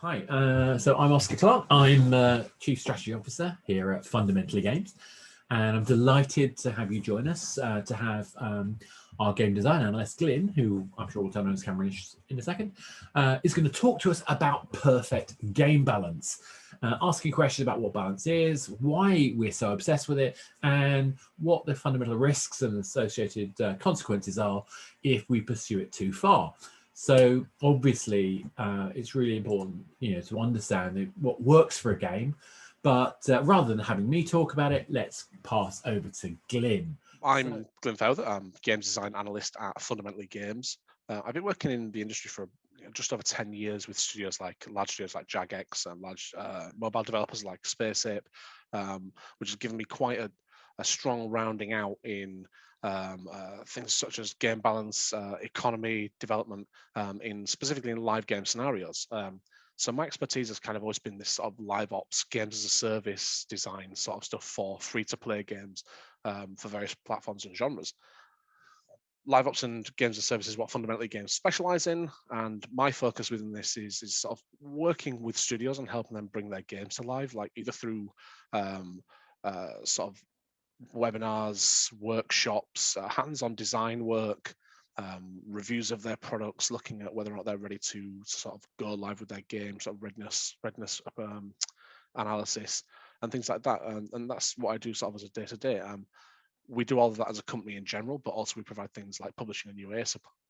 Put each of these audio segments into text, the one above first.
Hi, so I'm Oscar Clark. I'm Chief Strategy Officer here at Fundamentally Games, and I'm delighted to have you join us to have our game design analyst, Glyn, who I'm sure will turn on his camera in a second, is going to talk to us about perfect game balance, asking questions about what balance is, why we're so obsessed with it, and what the fundamental risks and associated consequences are if we pursue it too far. So obviously, it's really important, to understand what works for a game. But rather than having me talk about it, let's pass over to Glyn. I'm Glyn. I'm games design analyst at Fundamentally Games. I've been working in the industry for just over 10 years with large studios like Jagex and large mobile developers like SpaceApe, which has given me quite a strong rounding out in things such as game balance, economy, development, specifically in live game scenarios. So my expertise has kind of always been this sort of live ops, games as a service design sort of stuff for free-to-play games for various platforms and genres. Live ops and games as a service is what Fundamentally Games specialize in, and my focus within this is sort of working with studios and helping them bring their games to life, like either through sort of webinars, workshops, hands-on design work, reviews of their products, looking at whether or not they're ready to sort of go live with their game, sort of readiness analysis and things like that. And that's what I do sort of as a day-to-day. We do all of that as a company in general, but also we provide things like publishing and UA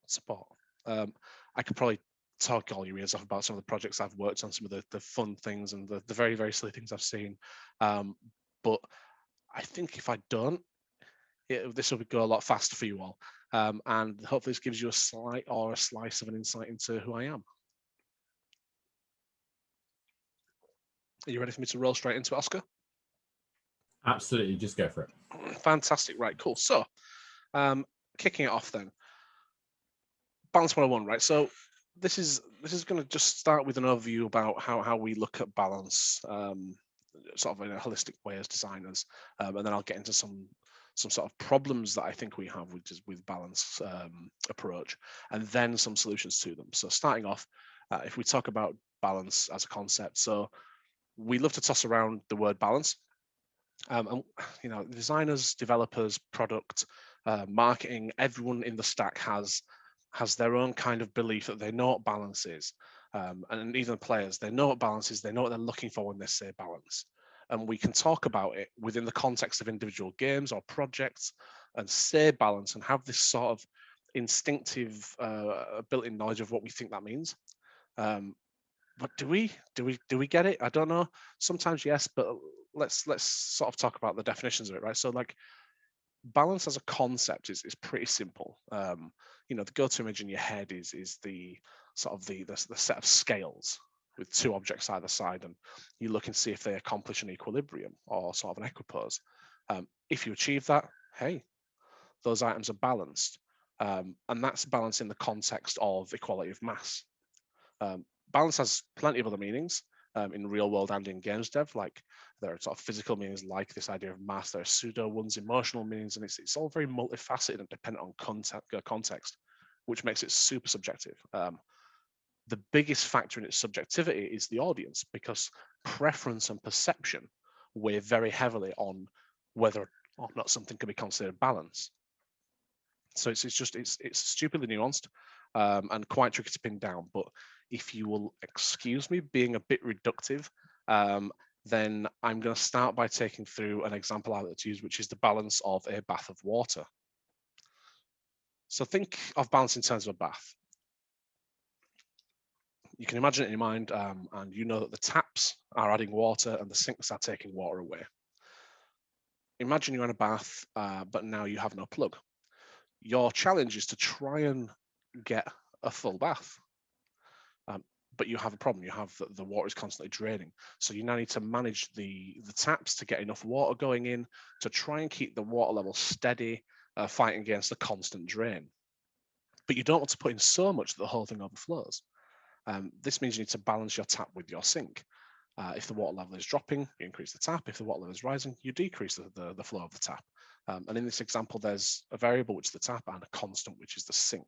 support. I could probably talk all your ears off about some of the projects I've worked on, some of the fun things and the very, very silly things I've seen. But I think if I don't, this will go a lot faster for you all. And hopefully this gives you a slice of an insight into who I am. Are you ready for me to roll straight into it, Oscar? Absolutely, just go for it. Fantastic, right, cool. So, kicking it off then. Balance 101, right? So this is going to just start with an overview about how we look at balance, sort of in a holistic way as designers, and then I'll get into some sort of problems that I think we have with balance approach, and then some solutions to them. So starting off, if we talk about balance as a concept, so we love to toss around the word balance. And designers, developers, product, marketing, everyone in the stack has their own kind of belief that they know what balance is. And even players, they know what balance is, they know what they're looking for when they say balance. And we can talk about it within the context of individual games or projects and say balance and have this sort of instinctive built-in knowledge of what we think that means. But do we get it? I don't know. Sometimes yes, but let's sort of talk about the definitions of it, right? So like balance as a concept is pretty simple. The go-to image in your head is the sort of the set of scales with two objects either side, and you look and see if they accomplish an equilibrium or sort of an equipoise. If you achieve that, hey, those items are balanced, and that's balance in the context of equality of mass. Balance has plenty of other meanings in real world and in games dev. Like there are sort of physical meanings like this idea of mass. There are pseudo ones, emotional meanings, and it's all very multifaceted and dependent on context, which makes it super subjective. The biggest factor in its subjectivity is the audience, because preference and perception weigh very heavily on whether or not something can be considered balance. So it's stupidly nuanced and quite tricky to pin down. But if you will excuse me being a bit reductive, then I'm going to start by taking through an example I like to use, which is the balance of a bath of water. So think of balance in terms of a bath. You can imagine it in your mind, and you know that the taps are adding water and the sinks are taking water away. Imagine you're in a bath, but now you have no plug. Your challenge is to try and get a full bath. But you have a problem. You have the water is constantly draining. So you now need to manage the taps to get enough water going in to try and keep the water level steady, fighting against the constant drain. But you don't want to put in so much that the whole thing overflows. This means you need to balance your tap with your sink. If the water level is dropping, you increase the tap. If the water level is rising, you decrease the flow of the tap. And in this example, there's a variable, which is the tap, and a constant, which is the sink.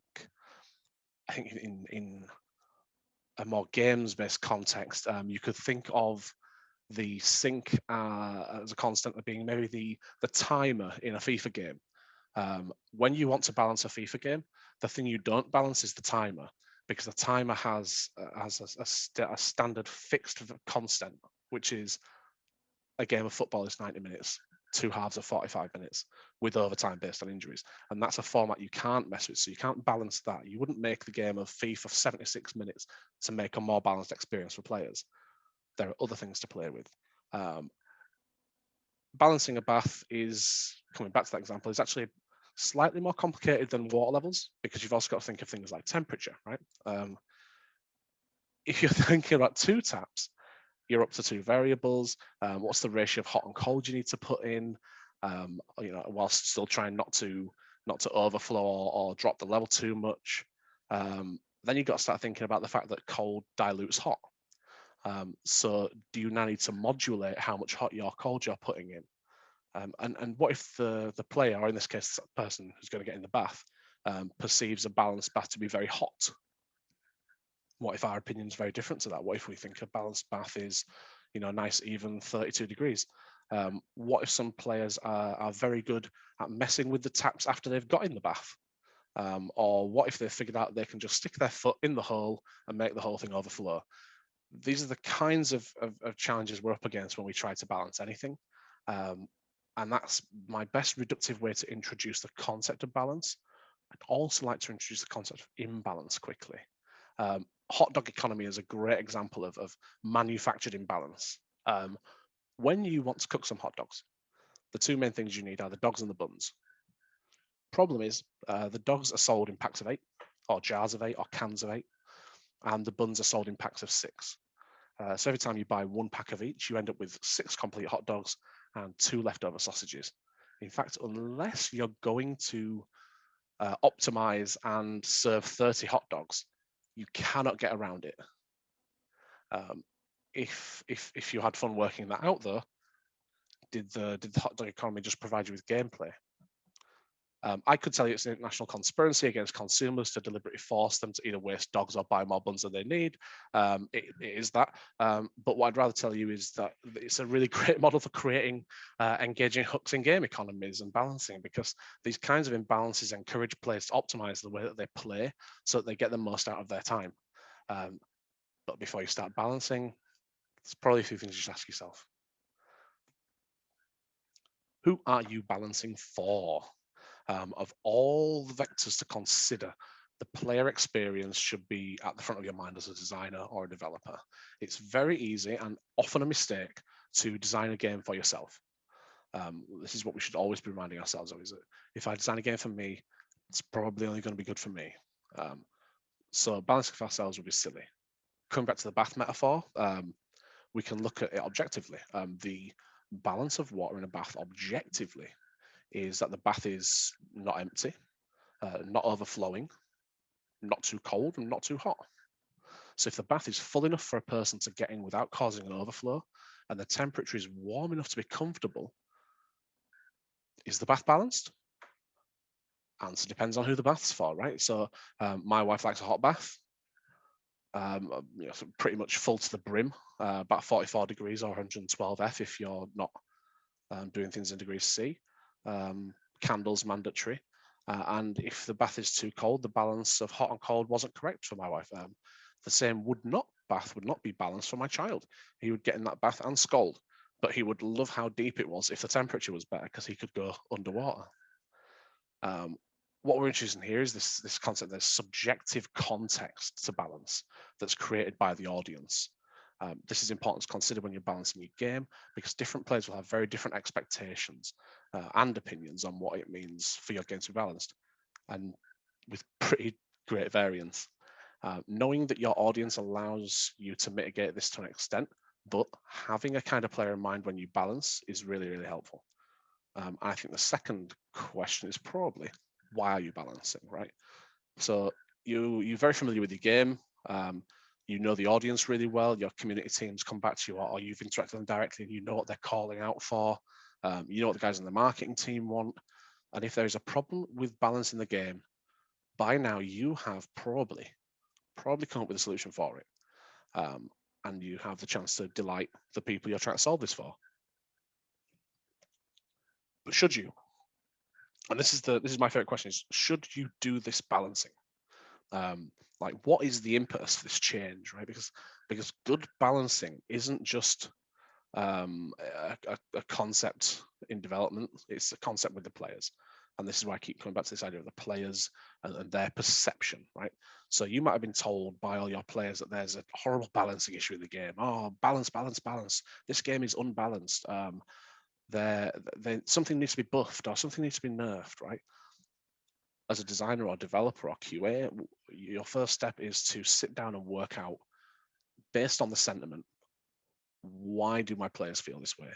I think in a more games-based context, you could think of the sync as a constant of being maybe the timer in a FIFA game. When you want to balance a FIFA game, the thing you don't balance is the timer, because the timer has a standard fixed constant, which is a game of football is 90 minutes, two halves of 45 minutes, with overtime based on injuries. And that's a format you can't mess with. So you can't balance that. You wouldn't make the game of FIFA 76 minutes to make a more balanced experience for players. There are other things to play with. Balancing a bath is, coming back to that example, is actually slightly more complicated than water levels, because you've also got to think of things like temperature, right? If you're thinking about two taps, you're up to two variables. What's the ratio of hot and cold you need to put in? Whilst still trying not to overflow or drop the level too much. Then you've got to start thinking about the fact that cold dilutes hot. So do you now need to modulate how much hot or cold you're putting in? And what if the player, or in this case, the person who's going to get in the bath, perceives a balanced bath to be very hot? What if our opinion is very different to that? What if we think a balanced bath is, nice, even 32 degrees? What if some players are very good at messing with the taps after they've got in the bath? Or what if they've figured out they can just stick their foot in the hole and make the whole thing overflow? These are the kinds of challenges we're up against when we try to balance anything. And that's my best reductive way to introduce the concept of balance. I'd also like to introduce the concept of imbalance quickly. Hot dog economy is a great example of manufactured imbalance. When you want to cook some hot dogs, the two main things you need are the dogs and the buns. Problem is, the dogs are sold in packs of 8, or jars of 8, or cans of 8, and the buns are sold in packs of 6. So every time you buy one pack of each, you end up with 6 complete hot dogs and 2 leftover sausages. In fact, unless you're going to optimize and serve 30 hot dogs, you cannot get around it. If you had fun working that out, though, did the hot dog economy just provide you with gameplay? I could tell you it's an international conspiracy against consumers to deliberately force them to either waste dogs or buy more buns than they need. It is that. But what I'd rather tell you is that it's a really great model for creating engaging hooks in game economies and balancing, because these kinds of imbalances encourage players to optimize the way that they play so that they get the most out of their time. But before you start balancing, there's probably a few things you should ask yourself. Who are you balancing for? Of all the vectors to consider, the player experience should be at the front of your mind as a designer or a developer. It's very easy and often a mistake to design a game for yourself. This is what we should always be reminding ourselves of, is that if I design a game for me, it's probably only going to be good for me. So balancing for ourselves would be silly. Coming back to the bath metaphor, we can look at it objectively. The balance of water in a bath objectively is that the bath is not empty, not overflowing, not too cold, and not too hot. So if the bath is full enough for a person to get in without causing an overflow, and the temperature is warm enough to be comfortable, is the bath balanced? Answer depends on who the bath's for, right? So my wife likes a hot bath, so pretty much full to the brim, about 44 degrees or 112 F if you're not doing things in degrees C. Candles mandatory. And if the bath is too cold, the balance of hot and cold wasn't correct for my wife. The same bath would not be balanced for my child. He would get in that bath and scold, but he would love how deep it was if the temperature was better, because he could go underwater. What we're introducing here is this concept, there's subjective context to balance that's created by the audience. This is important to consider when you're balancing your game, because different players will have very different expectations and opinions on what it means for your game to be balanced, and with pretty great variance. Knowing that your audience allows you to mitigate this to an extent, but having a kind of player in mind when you balance is really, really helpful. I think the second question is probably, why are you balancing, right? So you're very familiar with your game. You know the audience really well. Your community teams come back to you, or you've interacted with them directly, and you know what they're calling out for. You know what the guys on the marketing team want. And if there is a problem with balancing the game, by now you have probably come up with a solution for it. and you have the chance to delight the people you're trying to solve this for. But should you? And this is my favorite question: is should you do this balancing? Like, what is the impetus for this change, right? Because good balancing isn't just a concept in development; it's a concept with the players. And this is why I keep coming back to this idea of the players and their perception, right? So you might have been told by all your players that there's a horrible balancing issue in the game. Oh, balance, balance, balance. This game is unbalanced. Something needs to be buffed or something needs to be nerfed, right? As a designer or developer or QA, your first step is to sit down and work out, based on the sentiment, why do my players feel this way?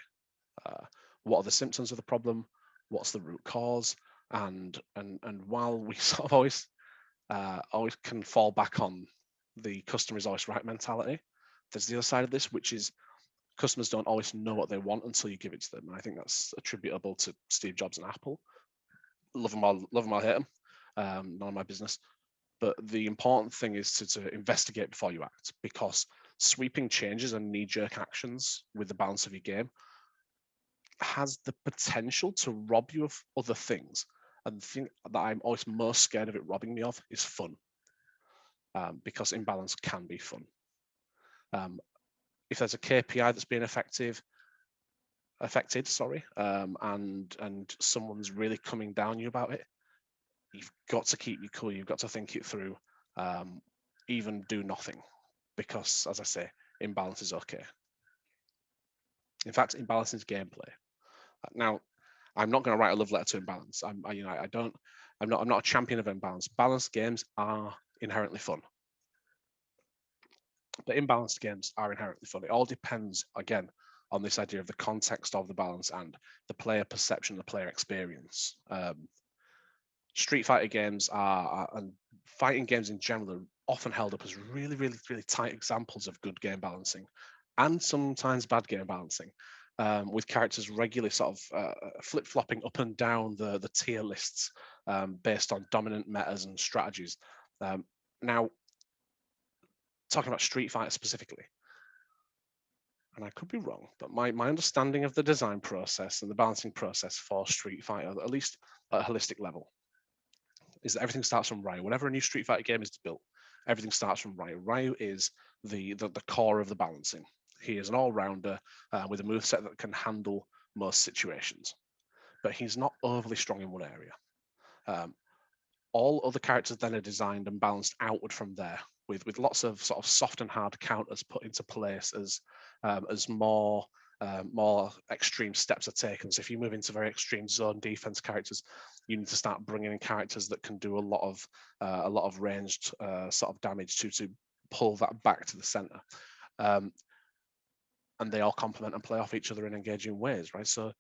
What are the symptoms of the problem? What's the root cause? And while we sort of always can fall back on the customer is always right mentality, there's the other side of this, which is customers don't always know what they want until you give it to them. And I think that's attributable to Steve Jobs and Apple. Love them or hate them. None of my business. But the important thing is to investigate before you act, because sweeping changes and knee-jerk actions with the balance of your game has the potential to rob you of other things. And the thing that I'm always most scared of it robbing me of is fun, because imbalance can be fun. If there's a KPI that's being affected, and someone's really coming down you about it, you've got to keep your cool. You've got to think it through. Even do nothing, because, as I say, imbalance is okay. In fact, imbalance is gameplay. Now, I'm not going to write a love letter to imbalance. I'm not a champion of imbalance. Balanced games are inherently fun, but imbalanced games are inherently fun. It all depends, again, on this idea of the context of the balance and the player perception, the player experience. Street Fighter games and fighting games in general are often held up as really, really, really tight examples of good game balancing, and sometimes bad game balancing, with characters regularly sort of flip-flopping up and down the tier lists based on dominant metas and strategies. Now, talking about Street Fighter specifically, and I could be wrong, but my understanding of the design process and the balancing process for Street Fighter, at least at a holistic level, is that everything starts from Ryu. Whenever a new Street Fighter game is built, everything starts from Ryu. Ryu is the core of the balancing. He is an all-rounder with a moveset that can handle most situations, but he's not overly strong in one area. All other characters then are designed and balanced outward from there, with lots of sort of soft and hard counters put into place as more extreme steps are taken. So if you move into very extreme zone defense characters, you need to start bringing in characters that can do a lot of ranged sort of damage to pull that back to the center. And they all complement and play off each other in engaging ways, right? So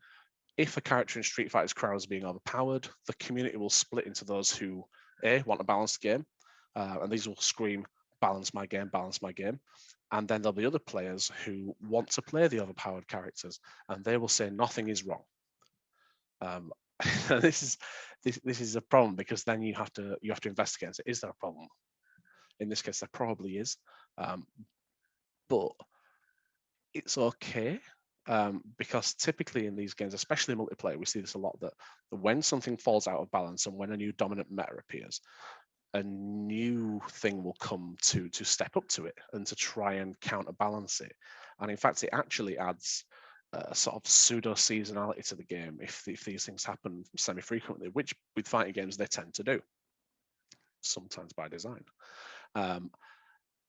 if a character in Street Fighter's crowd is being overpowered, the community will split into those who want a balanced game, and these will scream, balance my game, balance my game. And then there'll be other players who want to play the overpowered characters, and they will say nothing is wrong. This is a problem, because then you have to investigate. So is there a problem? In this case, there probably is, but it's okay. Because typically in these games, especially multiplayer, we see this a lot, that when something falls out of balance and when a new dominant meta appears, a new thing will come to step up to it and to try and counterbalance it. And in fact, it actually adds a sort of pseudo seasonality to the game if these things happen semi-frequently, which with fighting games they tend to do, sometimes by design.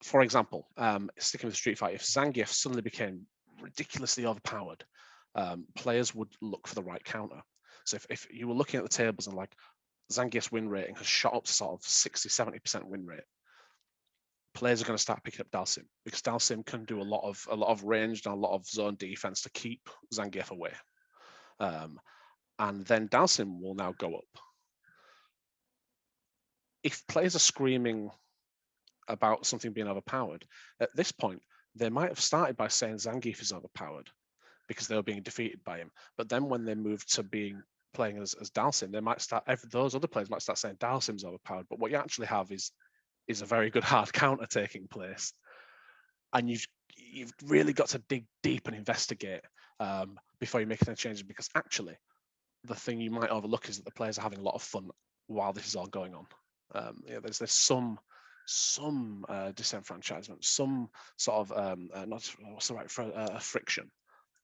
For example, sticking with Street Fighter, if Zangief suddenly became ridiculously overpowered, players would look for the right counter. So if you were looking at the tables and like Zangief's win rating has shot up to sort of 60-70% win rate, players are going to start picking up Dalsim, because Dalsim can do a lot of ranged and a lot of zone defense to keep Zangief away. And then Dalsim will now go up. If players are screaming about something being overpowered, at this point, they might have started by saying Zangief is overpowered because they were being defeated by him. But then when they move to playing as Dalsim, they might start, those other players might start saying Dalsim's overpowered. But what you actually have is a very good hard counter taking place. and you've really got to dig deep and investigate before you make any changes, because actually the thing you might overlook is that the players are having a lot of fun while this is all going on. There's some disenfranchisement, some sort of not what's the right for friction,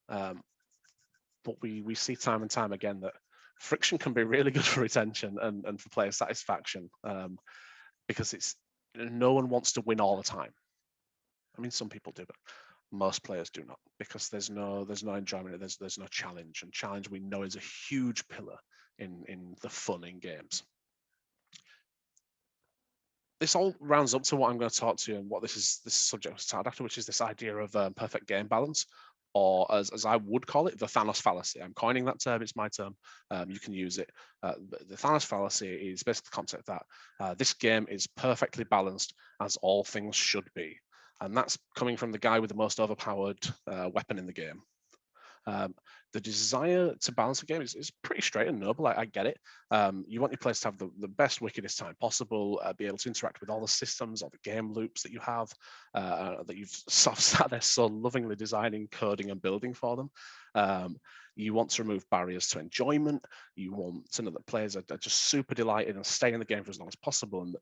but we see time and time again that friction can be really good for retention and for player satisfaction, because it's no one wants to win all the time. I mean, some people do, but most players do not, because there's no enjoyment, there's no challenge, and challenge we know is a huge pillar in the fun in games. This all rounds up to what I'm going to talk to you and what this subject was started after, which is this idea of perfect game balance, or as I would call it, the Thanos Fallacy. I'm coining that term, it's my term. You can use it. The Thanos Fallacy is basically the concept that this game is perfectly balanced, as all things should be. And that's coming from the guy with the most overpowered weapon in the game. The desire to balance the game is pretty straight and noble. I get it. You want your players to have the best, wickedest time possible, be able to interact with all the systems, all the game loops that you have, that you've sort of sat there so lovingly designing, coding, and building for them. You want to remove barriers to enjoyment. You want to know that players are just super delighted and stay in the game for as long as possible. And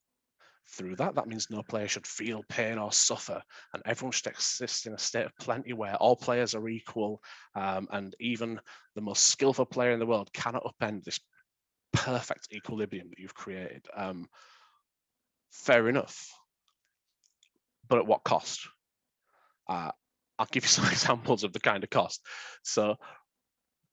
through that means no player should feel pain or suffer, and everyone should exist in a state of plenty where all players are equal, and even the most skillful player in the world cannot upend this perfect equilibrium that you've created. Fair enough, but at what cost? I'll give you some examples of the kind of cost. So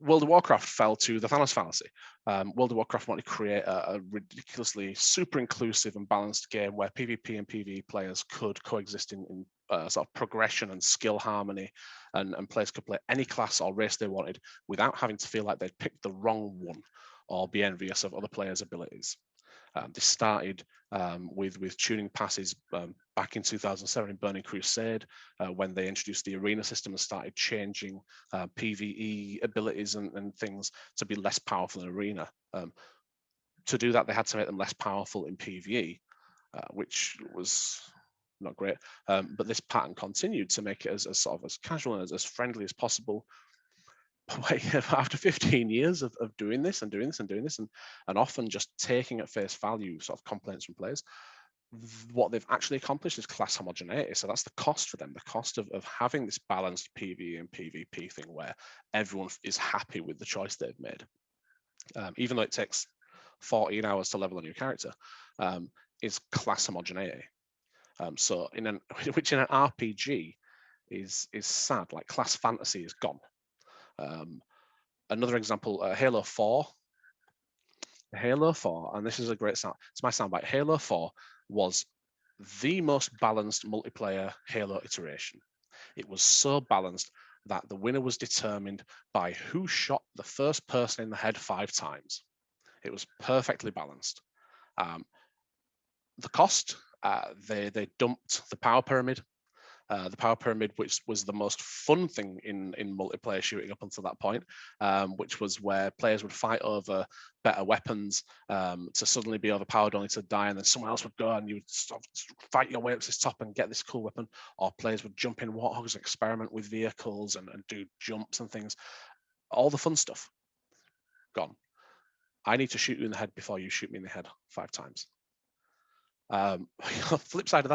World of Warcraft fell to the Thanos Fallacy. World of Warcraft wanted to create a ridiculously super inclusive and balanced game where PvP and PvE players could coexist in sort of progression and skill harmony, and players could play any class or race they wanted without having to feel like they'd picked the wrong one or be envious of other players' abilities. This started with tuning passes back in 2007 in Burning Crusade, when they introduced the arena system and started changing PvE abilities and things to be less powerful in arena. To do that, they had to make them less powerful in PvE, which was not great. But this pattern continued to make it as sort of as casual and as friendly as possible. After 15 years of doing this and often just taking at face value sort of complaints from players, what they've actually accomplished is class homogeneity. So that's the cost for them, the cost of having this balanced PvE and PvP thing where everyone is happy with the choice they've made. Even though it takes 14 hours to level a new character, is class homogeneity. So which in an RPG is sad. Like class fantasy is gone. Another example, Halo 4. Halo 4, and this is a great sound. It's my soundbite. Halo 4 was the most balanced multiplayer Halo iteration. It was so balanced that the winner was determined by who shot the first person in the head 5 times. It was perfectly balanced. The cost, they dumped the power pyramid. The power pyramid, which was the most fun thing in multiplayer shooting up until that point, which was where players would fight over better weapons, to suddenly be overpowered only to die, and then someone else would go and you would sort of fight your way up to the top and get this cool weapon, or players would jump in warthogs and experiment with vehicles and do jumps and things. All the fun stuff, gone. I need to shoot you in the head before you shoot me in the head 5 times. Flip side of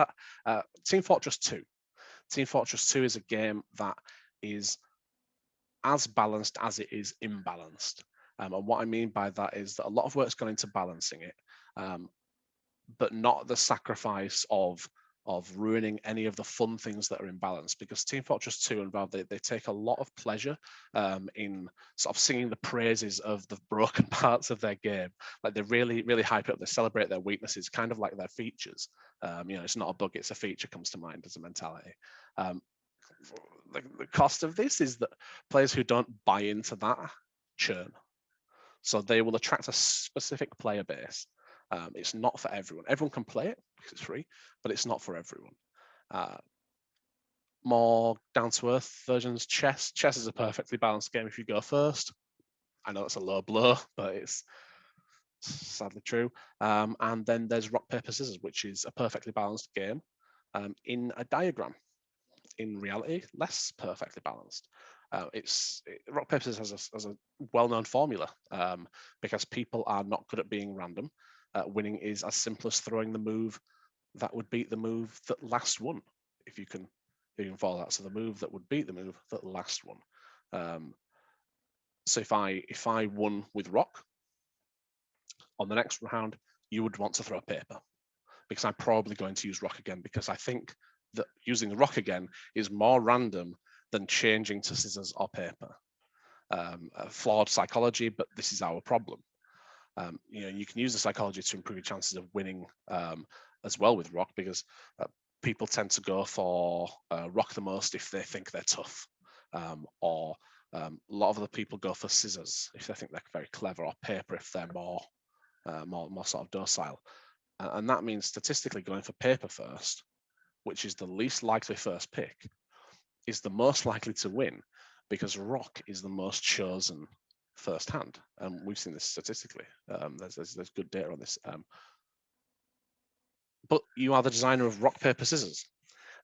that, Team Fortress 2. Team Fortress 2 is a game that is as balanced as it is imbalanced. And what I mean by that is that a lot of work's gone into balancing it, but not the sacrifice of ruining any of the fun things that are in balance, because Team Fortress 2 and Valve, they take a lot of pleasure in sort of singing the praises of the broken parts of their game. Like they really, really hype it up. They celebrate their weaknesses, kind of like their features. It's not a bug, it's a feature comes to mind as a mentality. The cost of this is that players who don't buy into that churn. So they will attract a specific player base. It's not for everyone. Everyone can play it because it's free, but it's not for everyone. More down-to-earth versions, chess. Chess is a perfectly balanced game if you go first. I know it's a low blow, but it's sadly true. And then there's rock, paper, scissors, which is a perfectly balanced game in a diagram. in reality less perfectly balanced. Rock paper scissors has a well-known formula, because people are not good at being random. Winning is as simple as throwing the move that would beat the move that last won, if you can follow that. So the move that would beat the move that last won. So if I won with rock, on the next round, you would want to throw paper, because I'm probably going to use rock again, because I think that using the rock again is more random than changing to scissors or paper. A flawed psychology, but this is our problem. You can use the psychology to improve your chances of winning as well with rock, because people tend to go for rock the most if they think they're tough, or a lot of other people go for scissors if they think they're very clever, or paper if they're more sort of docile. And that means statistically going for paper first, which is the least likely first pick, is the most likely to win, because rock is the most chosen first hand. And we've seen this statistically. There's good data on this. But you are the designer of rock, paper, scissors.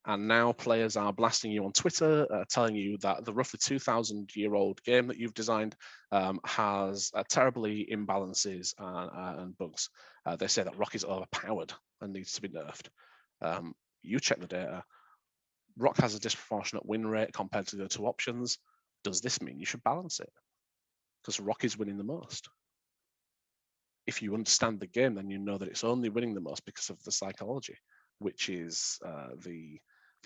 And now players are blasting you on Twitter, telling you that the roughly 2,000-year-old game that you've designed has terribly imbalances and bugs. They say that rock is overpowered and needs to be nerfed. You check the data. Rock has a disproportionate win rate compared to the two options. Does this mean you should balance it? Because rock is winning the most. If you understand the game, then you know that it's only winning the most because of the psychology, which is the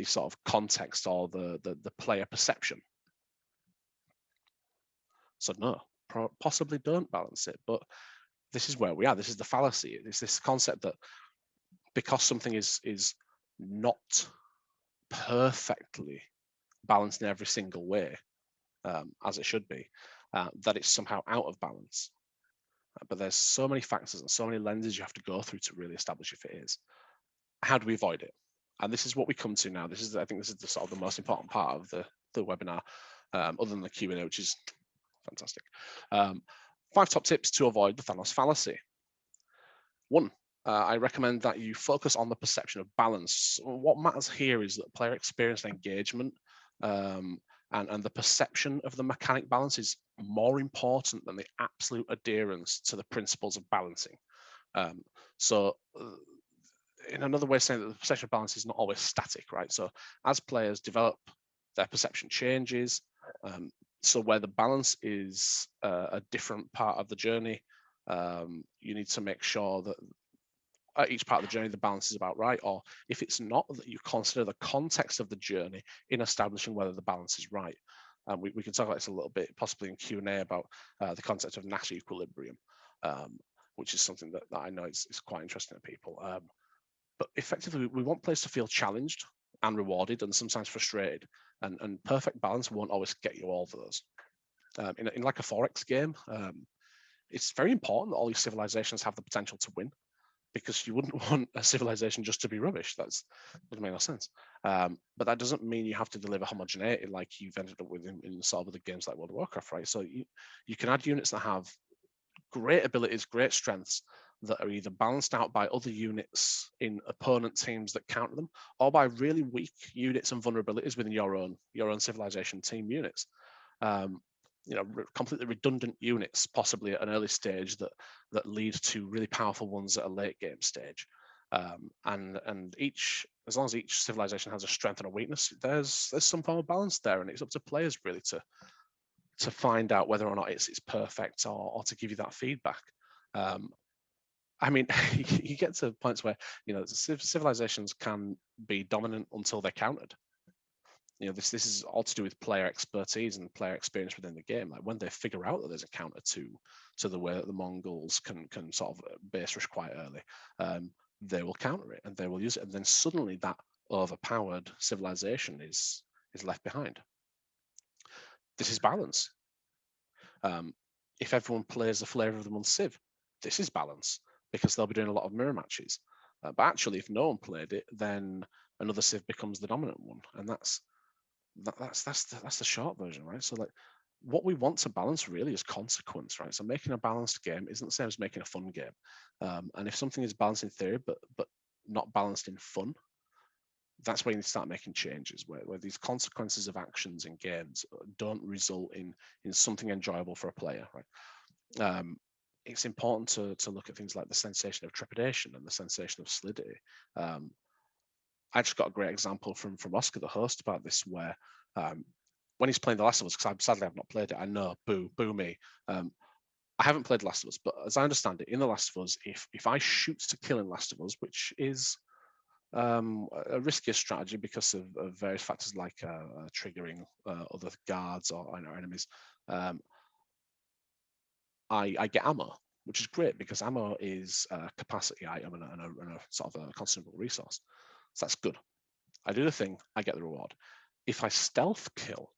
sort of context or the player perception. So no, possibly don't balance it. But this is where we are. This is the fallacy. It's this concept that because something is not perfectly balanced in every single way, as it should be, that it's somehow out of balance. But there's so many factors and so many lenses you have to go through to really establish if it is. How do we avoid it? And this is what we come to now. I think this is the sort of the most important part of the webinar, other than the Q&A, which is fantastic. 5 top tips to avoid the Thanos fallacy. 1, I recommend that you focus on the perception of balance. What matters here is that player experience and engagement, and the perception of the mechanic balance is more important than the absolute adherence to the principles of balancing. So in another way of saying that the perception of balance is not always static, right? So as players develop, their perception changes. So where the balance is a different part of the journey, you need to make sure that at each part of the journey, the balance is about right. Or if it's not, that you consider the context of the journey in establishing whether the balance is right. We can talk about this a little bit, possibly in Q&A, about the concept of Nash equilibrium, which is something that I know is quite interesting to people. But effectively, we want players to feel challenged and rewarded, and sometimes frustrated. And perfect balance won't always get you all of those. In like a Forex game, it's very important that all your civilizations have the potential to win, because you wouldn't want a civilization just to be rubbish. That doesn't make no sense. But that doesn't mean you have to deliver homogeneity like you've ended up with in sort of the games like World of Warcraft, right? So you can add units that have great abilities, great strengths, that are either balanced out by other units in opponent teams that counter them, or by really weak units and vulnerabilities within your own civilization team units. Completely redundant units, possibly at an early stage, that lead to really powerful ones at a late game stage. And as long as each civilization has a strength and a weakness, there's some form of balance there, and it's up to players really to find out whether or not it's perfect, or to give you that feedback. I mean, you get to points where civilizations can be dominant until they're countered. This is all to do with player expertise and player experience within the game. Like when they figure out that there's a counter to the way that the Mongols can sort of base rush quite early, they will counter it and they will use it, and then suddenly that overpowered civilization is left behind. This is balance. If everyone plays the flavor of the month Civ, this is balance, because they'll be doing a lot of mirror matches. But actually, if no one played it, then another Civ becomes the dominant one, and that's the short version, right? So like, what we want to balance really is consequence, right? So making a balanced game isn't the same as making a fun game. And if something is balanced in theory but not balanced in fun, that's where you need to start making changes, where these consequences of actions in games don't result in something enjoyable for a player, right? It's important to look at things like the sensation of trepidation and the sensation of solidity. I just got a great example from Oscar, the host, about this, where when he's playing The Last of Us, because sadly I've not played it, I know, boo me. I haven't played Last of Us, but as I understand it, in The Last of Us, if I shoot to kill in Last of Us, which is a riskier strategy because of various factors like triggering other guards or enemies, I get ammo, which is great because ammo is a capacity item and a sort of a consumable resource. So that's good. I do the thing, I get the reward. If I stealth kill,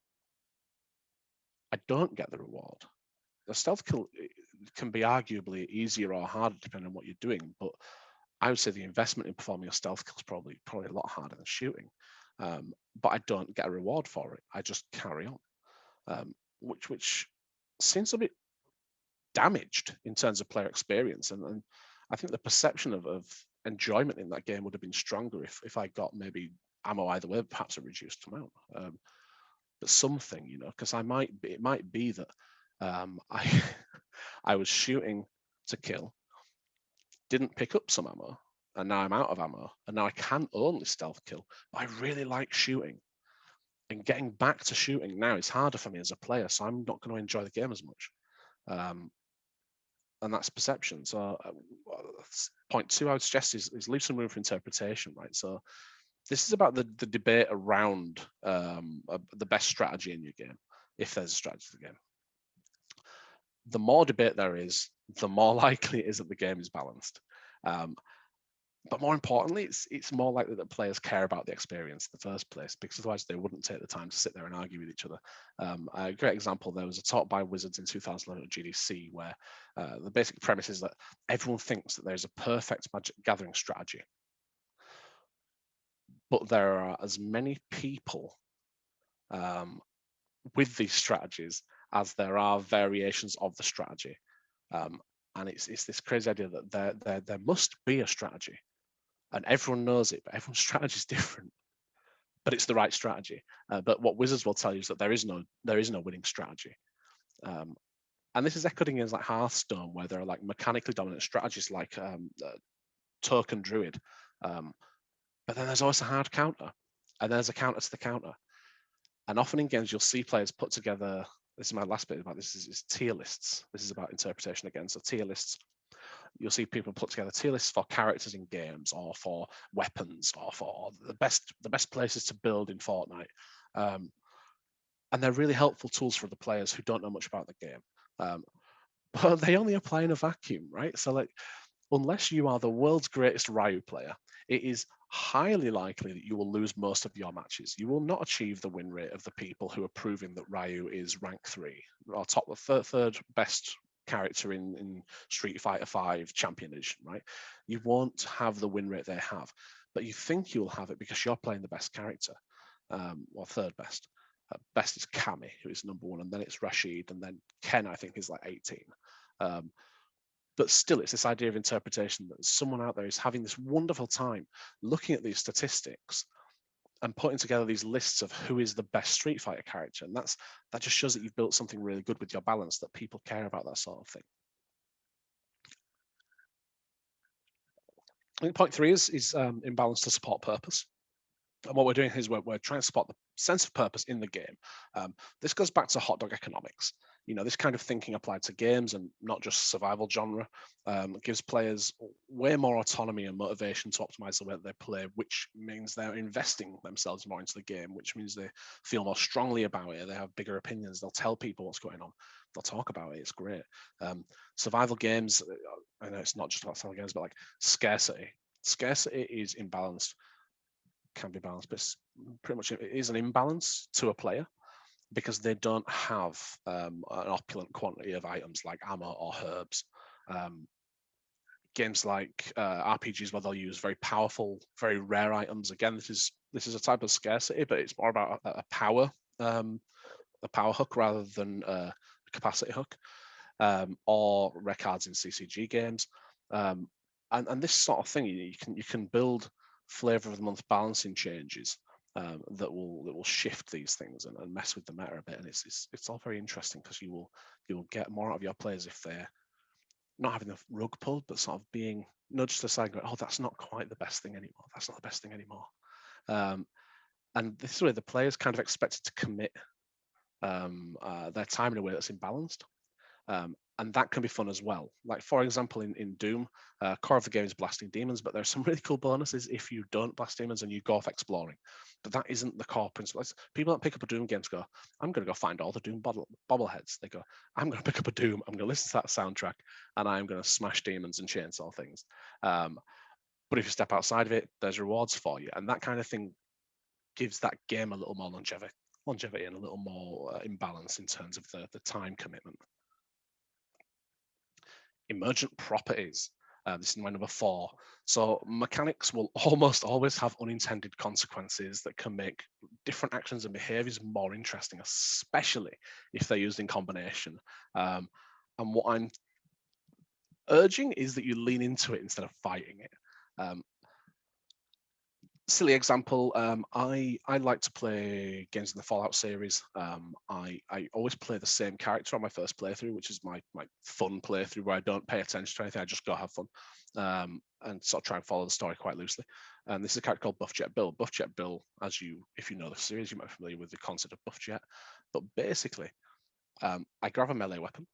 I don't get the reward. The stealth kill can be arguably easier or harder depending on what you're doing, but I would say the investment in performing a stealth kill is probably a lot harder than shooting. But I don't get a reward for it. I just carry on, which seems a bit damaged in terms of player experience. And I think the perception of enjoyment in that game would have been stronger if I got maybe ammo either way, perhaps a reduced amount. But something, because it might be that I was shooting to kill, didn't pick up some ammo, and now I'm out of ammo, and now I can only stealth kill. But I really like shooting, and getting back to shooting now is harder for me as a player, so I'm not going to enjoy the game as much. And that's perception. So point two I would suggest is leave some room for interpretation, right? So this is about the debate around the best strategy in your game, if there's a strategy to the game. The more debate there is, the more likely it is that the game is balanced. But more importantly, it's more likely that players care about the experience in the first place, because otherwise they wouldn't take the time to sit there and argue with each other. A great example, there was a talk by Wizards in 2011 at GDC where the basic premise is that everyone thinks that there's a perfect Magic Gathering strategy, but there are as many people with these strategies as there are variations of the strategy. And it's this crazy idea that there must be a strategy, and everyone knows it, but everyone's strategy is different. But it's the right strategy. But what Wizards will tell you is that there is no winning strategy. And this is echoed in games like Hearthstone, where there are like mechanically dominant strategies like Token Druid. But then there's always a hard counter, and there's a counter to the counter. And often in games, you'll see players put together, this is my last bit about this, is tier lists. This is about interpretation again. So tier lists, you'll see people put together tier lists for characters in games, or for weapons, or for the best places to build in Fortnite. And they're really helpful tools for the players who don't know much about the game. But they only apply in a vacuum, right? So like, unless you are the world's greatest Ryu player, it is highly likely that you will lose most of your matches. You will not achieve the win rate of the people who are proving that Ryu is rank 3 or top the third best character in Street Fighter V Champion Edition, right? You won't have the win rate they have, but you think you'll have it because you're playing the best character, or third best. Best is Kami, who is number 1, and then it's Rashid, and then Ken, I think, is like 18. But still, it's this idea of interpretation that someone out there is having this wonderful time looking at these statistics and putting together these lists of who is the best Street Fighter character. And that just shows that you've built something really good with your balance, that people care about that sort of thing. I think point 3 is imbalance to support purpose. And what we're doing is we're trying to spot the sense of purpose in the game. This goes back to hot dog economics. This kind of thinking applied to games and not just survival genre gives players way more autonomy and motivation to optimize the way that they play, which means they're investing themselves more into the game, which means they feel more strongly about it. They have bigger opinions. They'll tell people what's going on. They'll talk about it. It's great. Survival games, I know it's not just about survival games, but like scarcity. Scarcity is imbalanced. Can be balanced, but pretty much it is an imbalance to a player because they don't have an opulent quantity of items like ammo or herbs. Games like RPGs where they'll use very powerful, very rare items. Again, this is a type of scarcity, but it's more about a power hook rather than a capacity hook, or rare cards in CCG games. And this sort of thing, you can build flavor of the month balancing changes that will shift these things and mess with the meta a bit. And it's all very interesting because you will get more out of your players if they're not having the rug pulled, but sort of being nudged aside, going, oh, that's not quite the best thing anymore. That's not the best thing anymore. And this is where the players kind of expected to commit their time in a way that's imbalanced. And that can be fun as well. Like, for example, in Doom, core of the game is blasting demons, but there's some really cool bonuses if you don't blast demons and you go off exploring. But that isn't the core principle. People that pick up a Doom game go, I'm going to go find all the Doom bobbleheads. They go, I'm going to pick up a Doom, I'm going to listen to that soundtrack, and I'm going to smash demons and chainsaw things. But if you step outside of it, there's rewards for you. And that kind of thing gives that game a little more longevity and a little more imbalance in terms of the time commitment. Emergent properties. This is my number 4. So mechanics will almost always have unintended consequences that can make different actions and behaviors more interesting, especially if they're used in combination. And what I'm urging is that you lean into it instead of fighting it. Silly example, I like to play games in the Fallout series. I always play the same character on my first playthrough, which is my fun playthrough where I don't pay attention to anything, I just go have fun, and sort of try and follow the story quite loosely. And this is a character called Buffjet Bill. Buffjet Bill, if you know the series, you might be familiar with the concept of Buffjet. But basically, I grab a melee weapon,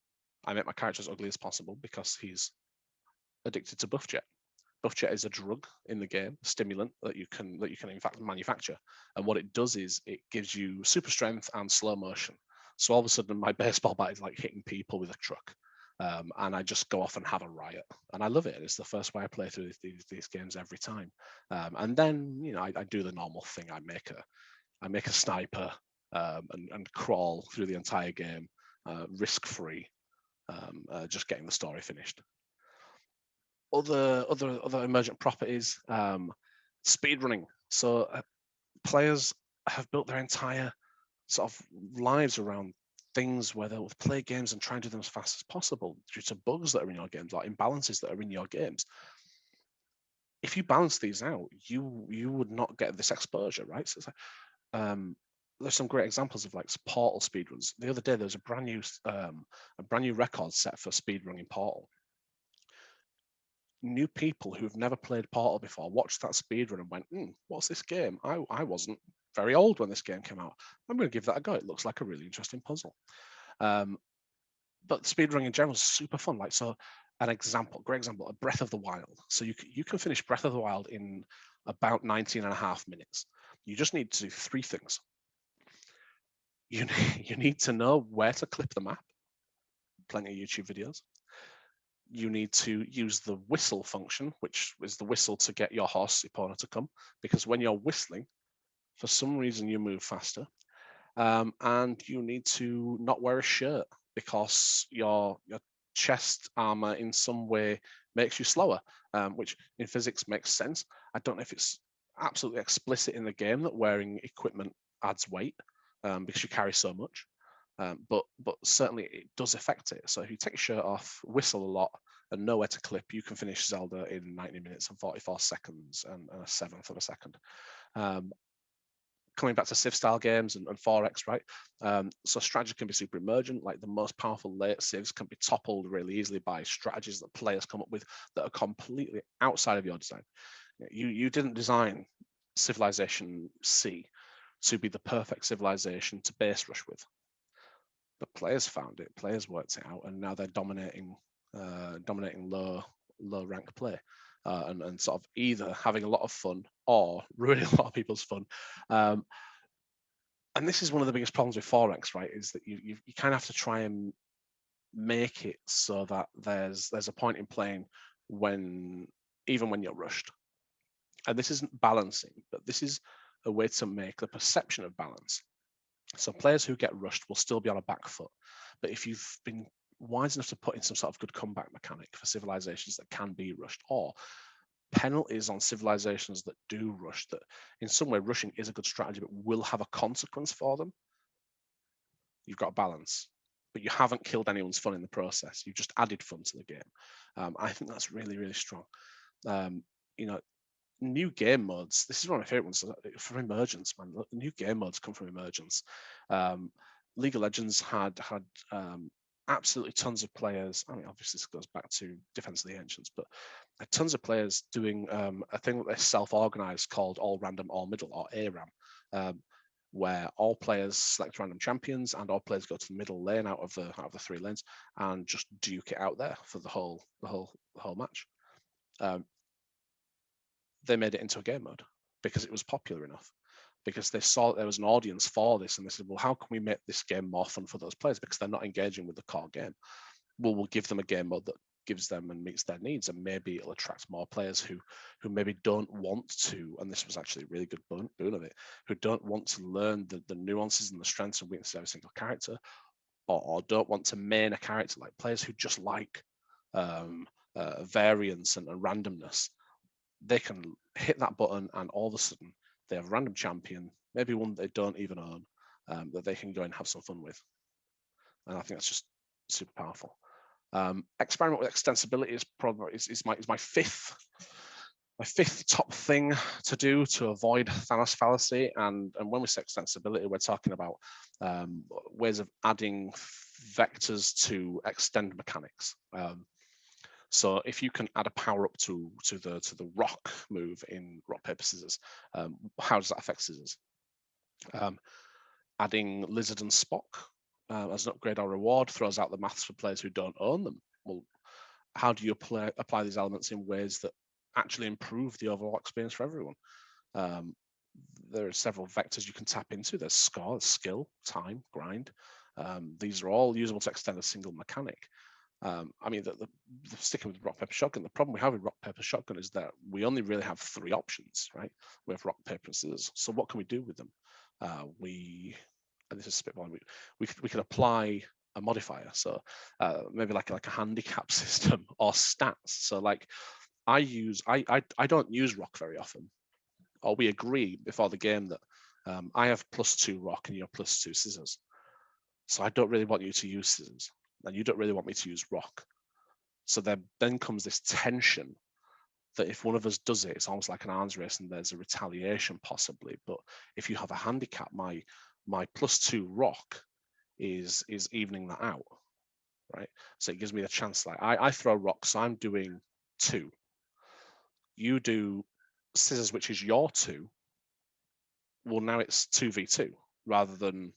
I make my character as ugly as possible because he's addicted to Buffjet. Buffjet is a drug in the game, a stimulant that you can in fact manufacture. And what it does is it gives you super strength and slow motion. So all of a sudden, my baseball bat is like hitting people with a truck, and I just go off and have a riot. And I love it. It's the first way I play through these games every time. And then I do the normal thing. I make a sniper and crawl through the entire game, risk free, just getting the story finished. Other emergent properties, speedrunning. So players have built their entire sort of lives around things where they'll play games and try and do them as fast as possible due to bugs that are in your games, like imbalances that are in your games. If you balance these out, you would not get this exposure, right? So it's like, there's some great examples of like Portal speedruns. The other day there was a brand new record set for speedrunning Portal. New people who've never played Portal before watched that speedrun and went, what's this game? I wasn't very old when this game came out. I'm going to give that a go. It looks like a really interesting puzzle. But speedrunning in general is super fun. Like, so great example, a Breath of the Wild. So you can finish Breath of the Wild in about 19 and a half minutes. You just need to do 3 things. You need to know where to clip the map. Plenty of YouTube videos. You need to use the whistle function, which is the whistle to get your horse Epona to come, because when you're whistling, for some reason you move faster. And you need to not wear a shirt because your chest armor in some way makes you slower, which in physics makes sense. I don't know if it's absolutely explicit in the game that wearing equipment adds weight because you carry so much. But certainly it does affect it. So if you take your shirt off, whistle a lot, and know where to clip, you can finish Zelda in 90 minutes and 44 seconds and a seventh of a second. Coming back to Civ style games and 4X, right? So strategy can be super emergent. Like the most powerful late Civs can be toppled really easily by strategies that players come up with that are completely outside of your design. You didn't design Civilization C to be the perfect civilization to base rush with. But players found it, players worked it out, and now they're dominating low rank play, and sort of either having a lot of fun or ruining a lot of people's fun. And this is one of the biggest problems with 4X, right? Is that you kind of have to try and make it so that there's a point in playing even when you're rushed. And this isn't balancing, but this is a way to make the perception of balance. So players who get rushed will still be on a back foot. But if you've been wise enough to put in some sort of good comeback mechanic for civilizations that can be rushed, or penalties on civilizations that do rush, that in some way rushing is a good strategy but will have a consequence for them, you've got a balance. But you haven't killed anyone's fun in the process. You've just added fun to the game. I think that's really, really strong. new game modes. This is one of my favorite ones from Emergence, man. The new game modes come from Emergence. League of Legends had absolutely tons of players. I mean, obviously this goes back to Defense of the Ancients, but tons of players doing a thing that they self-organized called All Random, All Middle, or ARAM, where all players select random champions and all players go to the middle lane out of the 3 lanes and just duke it out there for the whole match. They made it into a game mode because it was popular enough, because they saw that there was an audience for this, and they said, well, how can we make this game more fun for those players, because they're not engaging with the core game? Well, we'll give them a game mode that gives them and meets their needs, and maybe it'll attract more players who maybe don't want to, and this was actually a really good boon of it, who don't want to learn the nuances and the strengths and weaknesses of every single character, or don't want to main a character, like players who just like variance and randomness. They can hit that button and all of a sudden they have a random champion, maybe one they don't even own, that they can go and have some fun with. And I think that's just super powerful. Experiment with extensibility is probably my fifth top thing to do to avoid Thanos fallacy. And when we say extensibility, we're talking about ways of adding vectors to extend mechanics. So if you can add a power up to the rock move in rock paper scissors, how does that affect scissors? Adding lizard and Spock as an upgrade or reward throws out the maths for players who don't own them. Well, how do you apply these elements in ways that actually improve the overall experience for everyone? There are several vectors you can tap into. There's score, skill, time, grind. These are all usable to extend a single mechanic. I mean, the sticking with rock, paper, shotgun, the problem we have with rock, paper, shotgun is that we only really have 3 options, right? We have rock, paper, and scissors. So what can we do with them? And this is spitballing, we can apply a modifier. So maybe like a handicap system or stats. So like I don't use rock very often, or we agree before the game that I have +2 rock and you're +2 scissors. So I don't really want you to use scissors, and you don't really want me to use rock. So then comes this tension that if one of us does it, it's almost like an arms race and there's a retaliation possibly. But if you have a handicap, my +2 rock is evening that out, right? So it gives me a chance. Like I throw rocks, so I'm doing 2. You do scissors, which is your 2. Well, now it's 2v2 rather than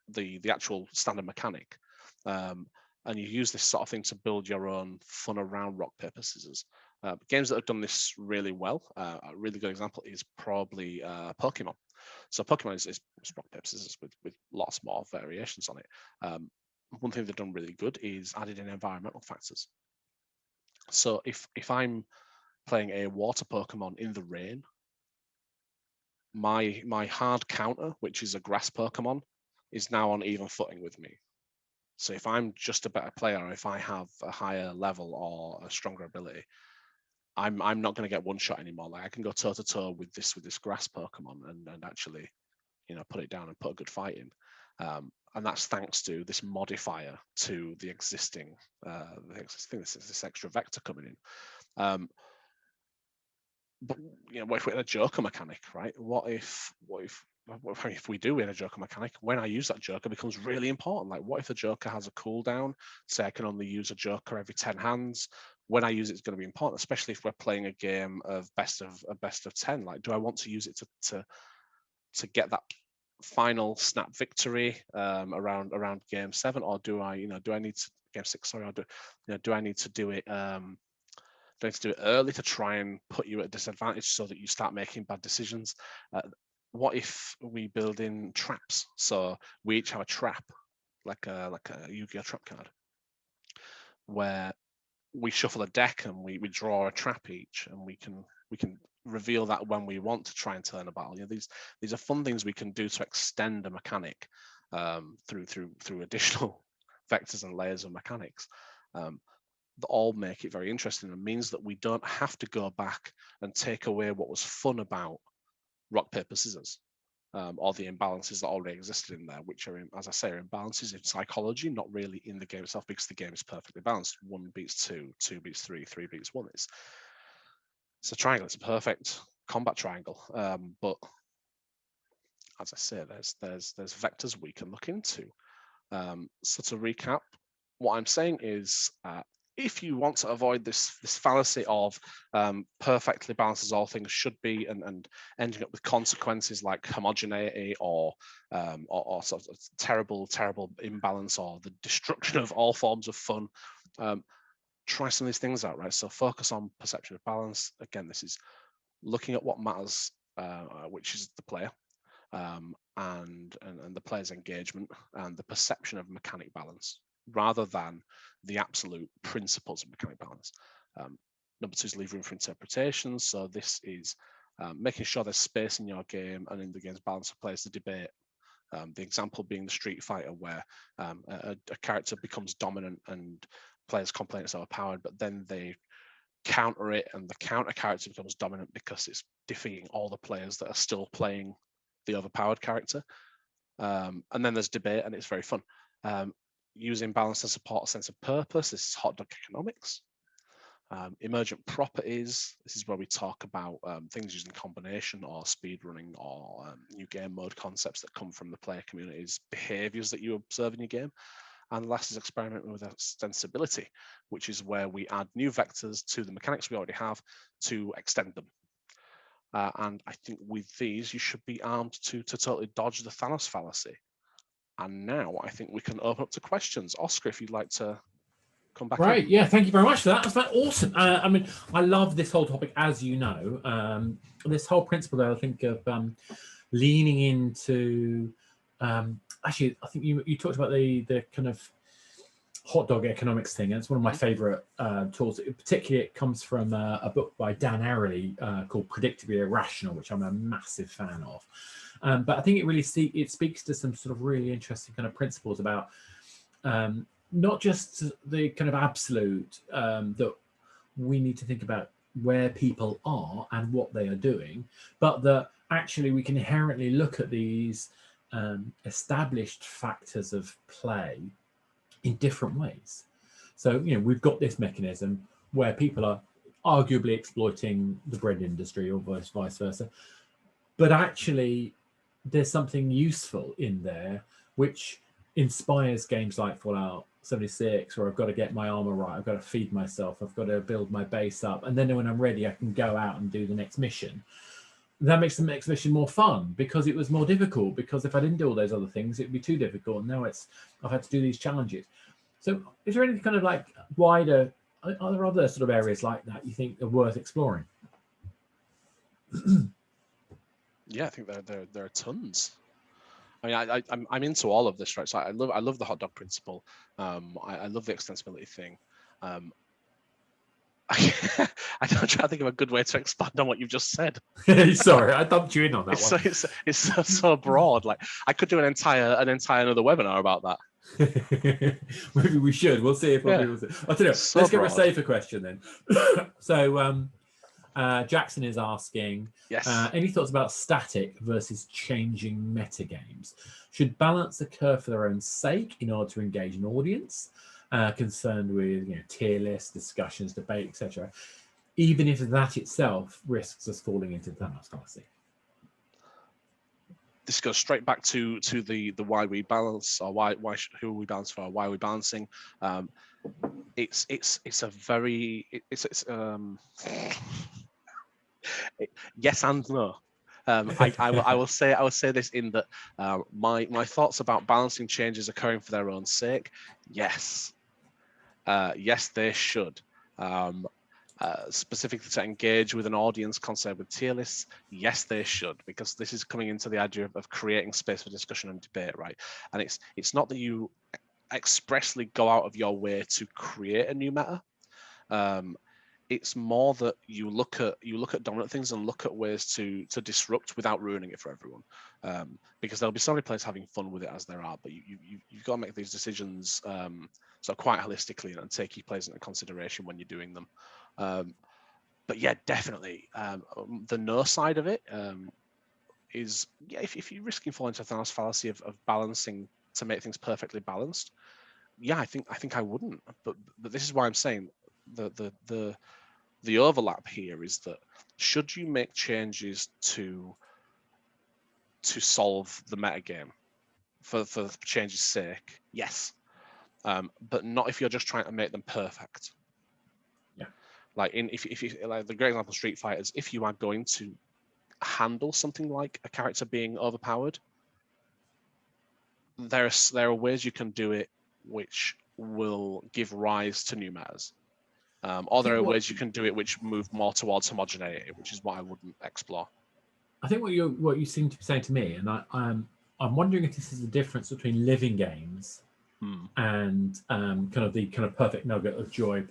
the actual standard mechanic. And you use this sort of thing to build your own fun around rock, paper, scissors. Games that have done this really well, a really good example is probably Pokemon. So Pokemon is rock, paper, scissors with lots more variations on it. One thing they've done really good is added in environmental factors. So if I'm playing a water Pokemon in the rain, my hard counter, which is a grass Pokemon, is now on even footing with me. So if I'm just a better player, if I have a higher level or a stronger ability, I'm not going to get one shot anymore. Like I can go toe to toe with this grass Pokemon and actually, put it down and put a good fight in. And that's thanks to this modifier to the existing this extra vector coming in. But what if we had a Joker mechanic, right? What if we do in a Joker mechanic, when I use that Joker becomes really important. Like what if the Joker has a cooldown? Say I can only use a Joker every 10 hands. When I use it, it's going to be important, especially if we're playing a game of best of 10. Like, do I want to use it to get that final snap victory around game 7, or do I need to game 6? Sorry, or do I need to do it? Do I need to do it early to try and put you at a disadvantage so that you start making bad decisions? What if we build in traps? So we each have a trap, like a Yu-Gi-Oh trap card, where we shuffle a deck and we draw a trap each, and we can reveal that when we want to try and turn a battle. These are fun things we can do to extend a mechanic through additional vectors and layers of mechanics. That all make it very interesting and means that we don't have to go back and take away what was fun about rock, paper, scissors, or the imbalances that already existed in there, which are, as I say, are imbalances in psychology, not really in the game itself, because the game is perfectly balanced. 1 beats 2, 2 beats 3, 3 beats 1. It's a triangle. It's a perfect combat triangle. But as I say, there's vectors we can look into. So to recap, what I'm saying is, if you want to avoid this fallacy of perfectly balanced as all things should be, and ending up with consequences like homogeneity or sort of terrible imbalance or the destruction of all forms of fun, try some of these things out, right? So focus on perception of balance. Again, this is looking at what matters, which is the player. And the player's engagement and the perception of mechanic balance, rather than the absolute principles of mechanic balance. Number 2 is leave room for interpretation. So this is making sure there's space in your game and in the game's balance of players to debate. The example being the Street Fighter, where a character becomes dominant and players complain it's overpowered, but then they counter it and the counter character becomes dominant because it's defeating all the players that are still playing the overpowered character. And then there's debate, and it's very fun. Using balance to support a sense of purpose. This is hot dog economics. Emergent properties. This is where we talk about things using combination or speed running or new game mode concepts that come from the player community's behaviors that you observe in your game. And last is experimenting with extensibility, which is where we add new vectors to the mechanics we already have to extend them. And I think with these, you should be armed to totally dodge the Thanos fallacy. And now I think we can open up to questions. Oscar, if you'd like to come back Right, in. yeah, thank you very much for that. That's awesome. I mean, I love this whole topic, as you know. This whole principle there, I think, of leaning into... actually, I think you talked about the kind of hot dog economics thing, and it's one of my favorite tools. Particularly, it comes from a book by Dan Ariely called Predictably Irrational, which I'm a massive fan of. But I think it really speaks to some sort of really interesting kind of principles about not just the kind of absolute that we need to think about where people are and what they are doing, but that actually we can inherently look at these established factors of play in different ways. So, we've got this mechanism where people are arguably exploiting the bread industry or vice versa, but actually there's something useful in there which inspires games like Fallout 76, where I've got to get my armor right, I've got to feed myself, I've got to build my base up, and then when I'm ready I can go out and do the next mission. That makes the next mission more fun because it was more difficult, because if I didn't do all those other things it'd be too difficult, and now I've had to do these challenges. So is there any kind of like wider, are there other sort of areas like that you think are worth exploring? Yeah, I think there are tons. I mean, I'm into all of this, right? So I love the hot dog principle. I love the extensibility thing. I'm trying to think of a good way to expand on what you've just said. Sorry, I dumped you in on that one. It's so broad. Like I could do an entire another webinar about that. Maybe we should. We'll see if people will. I don't know. So Let's broad. get a safer question then. So Jackson is asking, yes, any thoughts about static versus changing metagames? Should balance occur for their own sake in order to engage an audience concerned with tier lists, discussions, debate, etc., even if that itself risks us falling into Thanos Fallacy? This goes straight back to the why we balance, or who are we balancing for, why are we balancing. It's a very yes and no. I will say this in that my thoughts about balancing changes occurring for their own sake. Yes, yes, they should. Specifically to engage with an audience concerned with tier lists, yes, they should, because this is coming into the idea of creating space for discussion and debate, right? And it's not that you expressly go out of your way to create a new meta. It's more that you look at dominant things and look at ways to disrupt without ruining it for everyone, because there'll be so many players having fun with it as there are, but you've got to make these decisions so quite holistically and take key players into consideration when you're doing them. But yeah, definitely the no side of it is if you're risking falling into Thanos fallacy of balancing to make things perfectly balanced, yeah, I think I wouldn't. But this is why I'm saying the the overlap here is that should you make changes to solve the metagame for change's sake, yes, but not if you're just trying to make them perfect. Yeah. Like if you like the great example of Street Fighters, if you are going to handle something like a character being overpowered, there are ways you can do it which will give rise to new metas. Or there are ways you can do it which move more towards homogeneity, which is what I wouldn't explore. I think what you seem to be saying to me, and I'm wondering if this is the difference between living games and kind of perfect nugget of joy,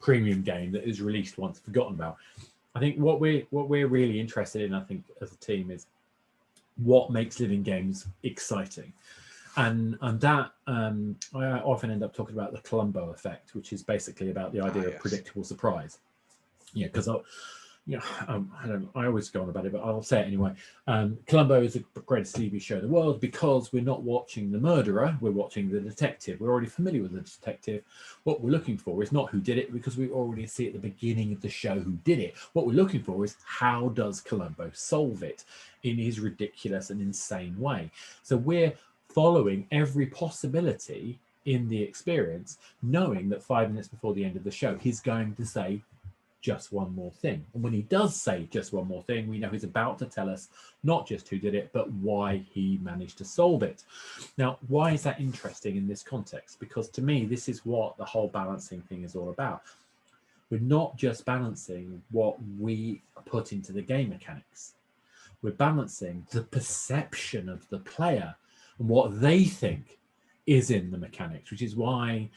premium game that is released once forgotten about. I think what we're really interested in, I think, as a team, is what makes living games exciting. And that I often end up talking about the Colombo effect, which is basically about the idea of predictable surprise. Because I always go on about it, but I'll say it anyway. Colombo is the greatest TV show in the world because we're not watching the murderer, we're watching the detective. We're already familiar with the detective. What we're looking for is not who did it, because we already see at the beginning of the show who did it. What we're looking for is how does Colombo solve it in his ridiculous and insane way. So we're following every possibility in the experience, knowing that 5 minutes before the end of the show, he's going to say just one more thing. And when he does say just one more thing, we know he's about to tell us not just who did it, but why he managed to solve it. Now, why is that interesting in this context? Because to me, this is what the whole balancing thing is all about. We're not just balancing what we put into the game mechanics. We're balancing the perception of the player and what they think is in the mechanics, which is why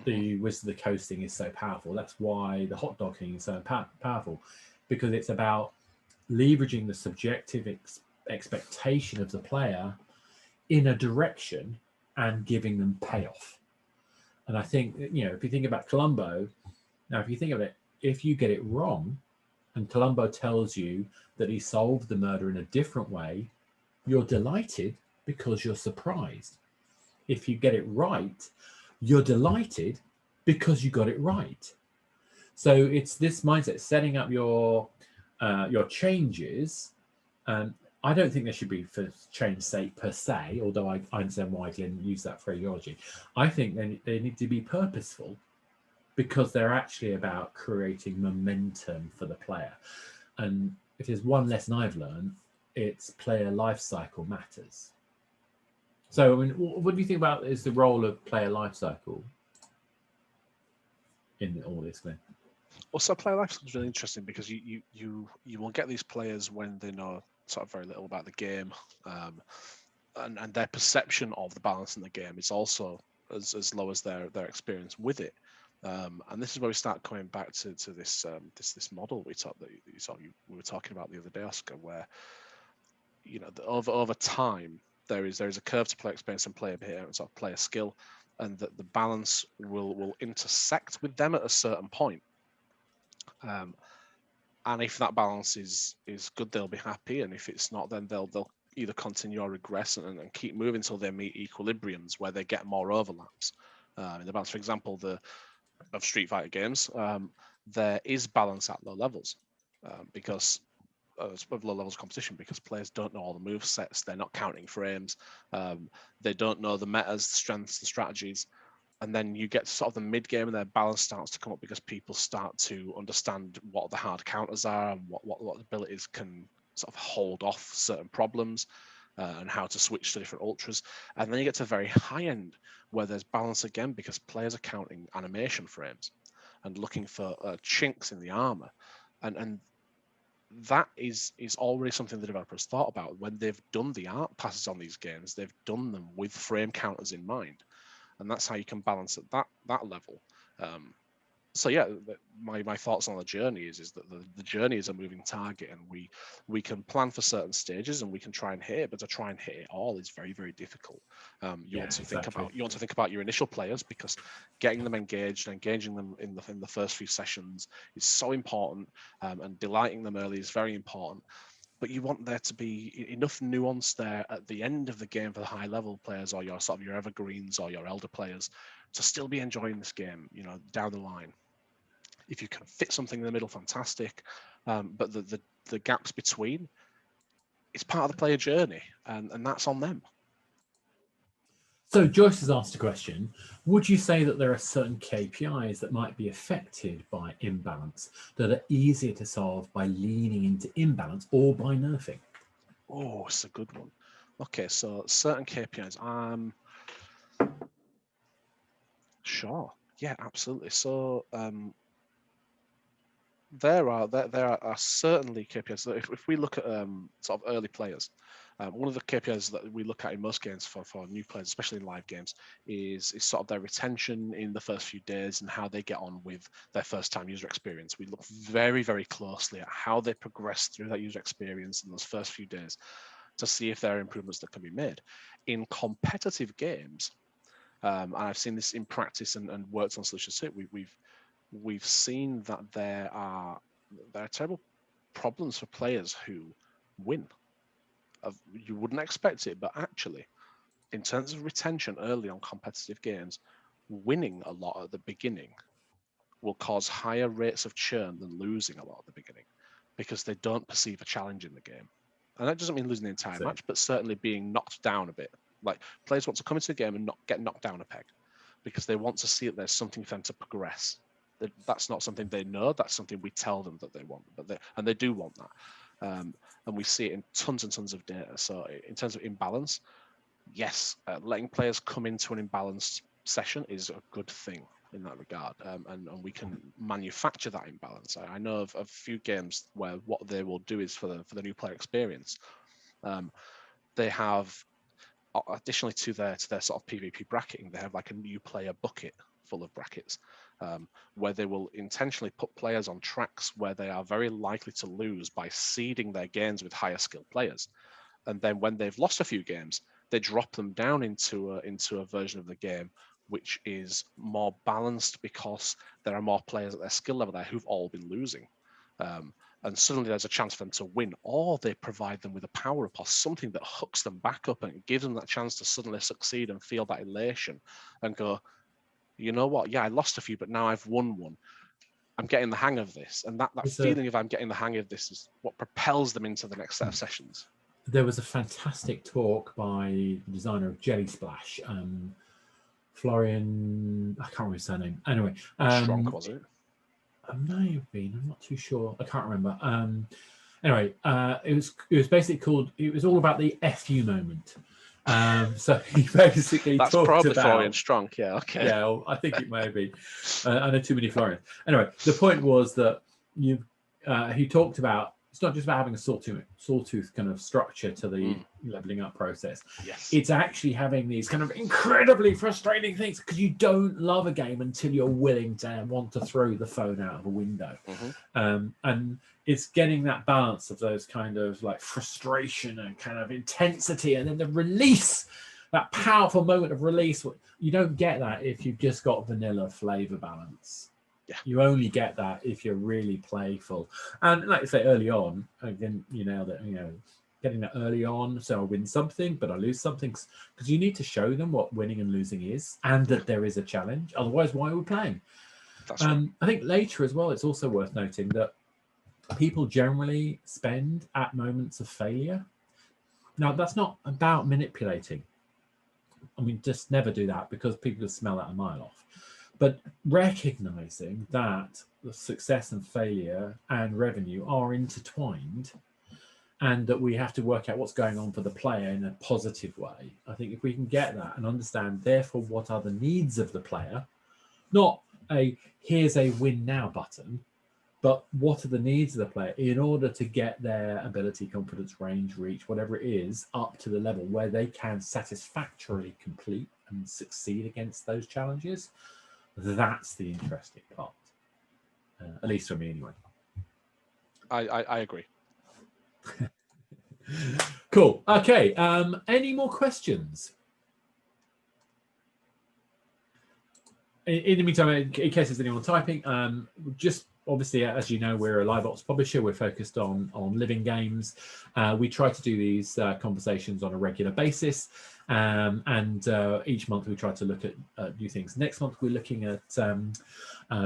the Wizard of the Coast thing is so powerful. That's why the hot dog thing is so powerful, because it's about leveraging the subjective expectation of the player in a direction and giving them payoff. And I think, if you think about Colombo, now if you think of it, if you get it wrong and Colombo tells you that he solved the murder in a different way, you're delighted because you're surprised. If you get it right, you're delighted because you got it right. So it's this mindset, setting up your changes. I don't think there should be for change sake per se, although I understand why Glyn used that phraseology. I think they need to be purposeful because they're actually about creating momentum for the player. And if there's one lesson I've learned, it's player life cycle matters. So, I mean, what do you think about is the role of player life cycle in all this, Glyn? Well, so player life cycle is really interesting because you will get these players when they know sort of very little about the game, and their perception of the balance in the game is also as low as their experience with it. And this is where we start coming back to this this model we were talking about the other day, Oscar, where over time there is a curve to player experience and player behavior and sort of player skill, and that the balance will intersect with them at a certain point. And if that balance is good, they'll be happy, and if it's not, then they'll either continue or regress and keep moving until they meet equilibriums where they get more overlaps in the balance. For example, of Street Fighter games, there is balance at low levels because of low levels of competition, because players don't know all the move sets, they're not counting frames, they don't know the metas, the strengths, the strategies. And then you get to sort of the mid game and their balance starts to come up because people start to understand what the hard counters are and what abilities can sort of hold off certain problems and how to switch to different ultras. And then you get to very high end where there's balance again because players are counting animation frames and looking for chinks in the armor. And that is already something the developers thought about when they've done the art passes on these games. They've done them with frame counters in mind. And that's how you can balance at that level. So yeah, my thoughts on the journey is that the journey is a moving target, and we can plan for certain stages and we can try and hit it, but to try and hit it all is very, very difficult. You want to think about your initial players, because getting them engaged and engaging them in the first few sessions is so important, and delighting them early is very important. But you want there to be enough nuance there at the end of the game for the high level players, or your sort of your evergreens or your elder players, to still be enjoying this game, down the line. If you can fit something in the middle, fantastic. But the gaps between, it's part of the player journey, and that's on them. So Joyce has asked a question. Would you say that there are certain KPIs that might be affected by imbalance that are easier to solve by leaning into imbalance or by nerfing? Oh, it's a good one. Okay, so certain KPIs. Sure. Yeah, absolutely. So there are certainly KPIs. So if we look at sort of early players, one of the KPIs that we look at in most games for new players, especially in live games, is sort of their retention in the first few days and how they get on with their first time user experience. We look very, very closely at how they progress through that user experience in those first few days to see if there are improvements that can be made. In competitive games, and I've seen this in practice and worked on solutions too, we've seen that there are terrible problems for players who win. You wouldn't expect it, but actually, in terms of retention early on competitive games, winning a lot at the beginning will cause higher rates of churn than losing a lot at the beginning, because they don't perceive a challenge in the game. And that doesn't mean losing the entire match, but certainly being knocked down a bit. Like, players want to come into the game and not get knocked down a peg, because they want to see that there's something for them to progress. That's not something they know. That's something we tell them that they want, and they do want that. And we see it in tons and tons of data. So in terms of imbalance, yes, letting players come into an imbalanced session is a good thing in that regard, and we can manufacture that imbalance. I know of a few games where what they will do is for the new player experience, they have, additionally to their sort of PvP bracketing, they have like a new player bucket full of brackets, where they will intentionally put players on tracks where they are very likely to lose by seeding their games with higher skilled players. And then when they've lost a few games, they drop them down into a version of the game which is more balanced, because there are more players at their skill level there who've all been losing. And suddenly there's a chance for them to win, or they provide them with a power-up or something that hooks them back up and gives them that chance to suddenly succeed and feel that elation and go, you know what, yeah, I lost a few, but now I've won one. I'm getting the hang of this. And that feeling of I'm getting the hang of this is what propels them into the next set of sessions. There was a fantastic talk by the designer of Jelly Splash, Florian, I can't remember his surname. Anyway, Strong, was it? It may have been. I'm not too sure. I can't remember. Anyway, it was basically called. It was all about the FU moment. So he basically that's talked probably about Florian Strong. Yeah. Okay. Yeah, well, I think it may be. I know too many Florians. Anyway, the point was that he talked about, it's not just about having a sawtooth kind of structure to the leveling up process. Yes. It's actually having these kind of incredibly frustrating things, because you don't love a game until you're willing to want to throw the phone out of a window. And it's getting that balance of those kind of like frustration and kind of intensity, and then the release, that powerful moment of release. You don't get that if you've just got vanilla flavor balance. Yeah. You only get that if you're really playful. And like I say, early on, again, you nailed it, getting that early on. So I win something, but I lose something, because you need to show them what winning and losing is, and that there is a challenge. Otherwise, why are we playing? That's right. I think later as well, it's also worth noting that people generally spend at moments of failure. Now, that's not about manipulating. I mean, just never do that, because people will smell that a mile off. But recognizing that the success and failure and revenue are intertwined, and that we have to work out what's going on for the player in a positive way. I think if we can get that and understand, therefore, what are the needs of the player, not a here's a win now button, but what are the needs of the player in order to get their ability, confidence, range, reach, whatever it is, up to the level where they can satisfactorily complete and succeed against those challenges. That's the interesting part, at least for me anyway. I agree. Cool. Okay. Any more questions? In the meantime, in case there's anyone typing, just obviously, as you know, we're a live ops publisher. We're focused on living games. We try to do these conversations on a regular basis. and each month we try to look at new things. Next month we're looking at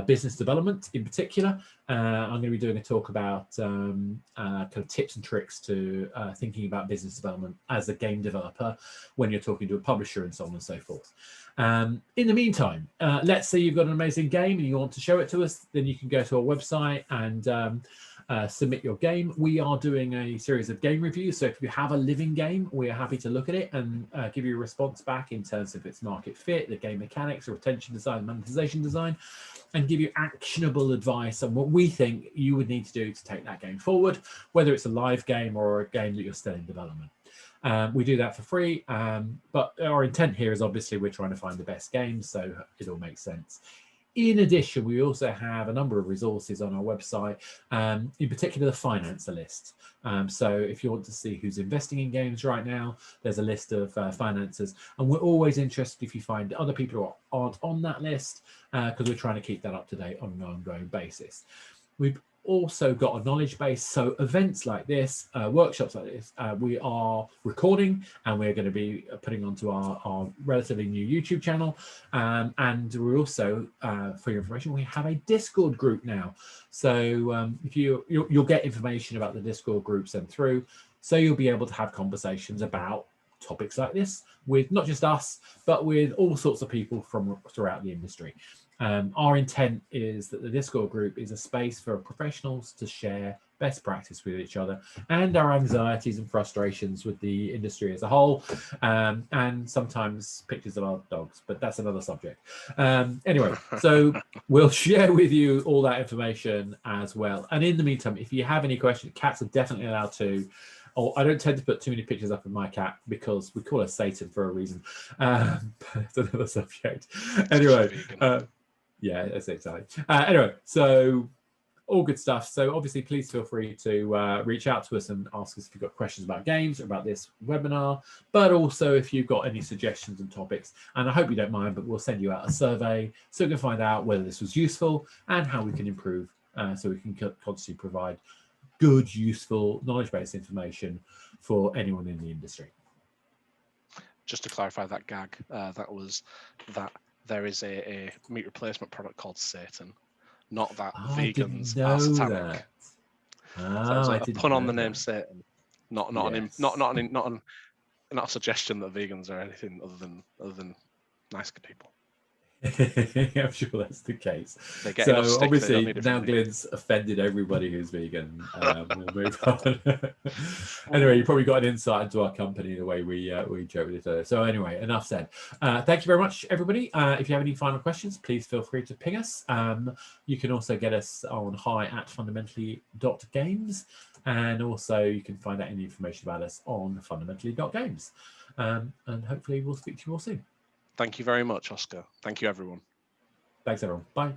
business development in particular. I'm going to be doing a talk about kind of tips and tricks to thinking about business development as a game developer when you're talking to a publisher and so on and so forth. In the meantime, let's say you've got an amazing game and you want to show it to us, then you can go to our website and submit your game. We are doing a series of game reviews, so if you have a living game, we are happy to look at it and give you a response back in terms of its market fit, the game mechanics, or retention design, monetization design, and give you actionable advice on what we think you would need to do to take that game forward, whether it's a live game or a game that you're still in development. We do that for free, but our intent here is obviously we're trying to find the best games, so it all makes sense. In addition, we also have a number of resources on our website, in particular the financer list. So if you want to see who's investing in games right now, there's a list of financiers, and we're always interested if you find other people who aren't on that list, because we're trying to keep that up to date on an ongoing basis. We've also got a knowledge base, so events like this, workshops like this, we are recording and we're going to be putting onto our relatively new YouTube channel, and we're also, for your information, we have a Discord group now. So if you'll get information about the Discord group sent through, so you'll be able to have conversations about topics like this with not just us, but with all sorts of people from throughout the industry. Our intent is that the Discord group is a space for professionals to share best practice with each other and our anxieties and frustrations with the industry as a whole, and sometimes pictures of our dogs, but that's another subject. Anyway, so we'll share with you all that information as well. And in the meantime, if you have any questions, cats are definitely allowed to. Oh, I don't tend to put too many pictures up of my cat because we call her Satan for a reason. But it's another subject. Anyway, yeah, that's exactly. Anyway, so all good stuff. So obviously, please feel free to reach out to us and ask us if you've got questions about games or about this webinar, but also if you've got any suggestions and topics. And I hope you don't mind, but we'll send you out a survey so we can find out whether this was useful and how we can improve, so we can constantly provide good, useful, knowledge-based information for anyone in the industry. Just to clarify that gag, that was that there is a meat replacement product called Satan, not that vegans are satanic. So that was a pun on the name Satan, not a suggestion that vegans are anything other than nice good people. I'm sure that's the case. So obviously now Glyn's offended everybody who's vegan. We'll move on. Anyway, you probably got an insight into our company, the way we joke with each other. So anyway, enough said. Thank you very much, everybody. If you have any final questions, please feel free to ping us. You can also get us on hi@fundamentally.games, and also you can find out any information about us on fundamentally.games. And hopefully we'll speak to you all soon. Thank you very much, Oscar. Thank you, everyone. Thanks, everyone. Bye.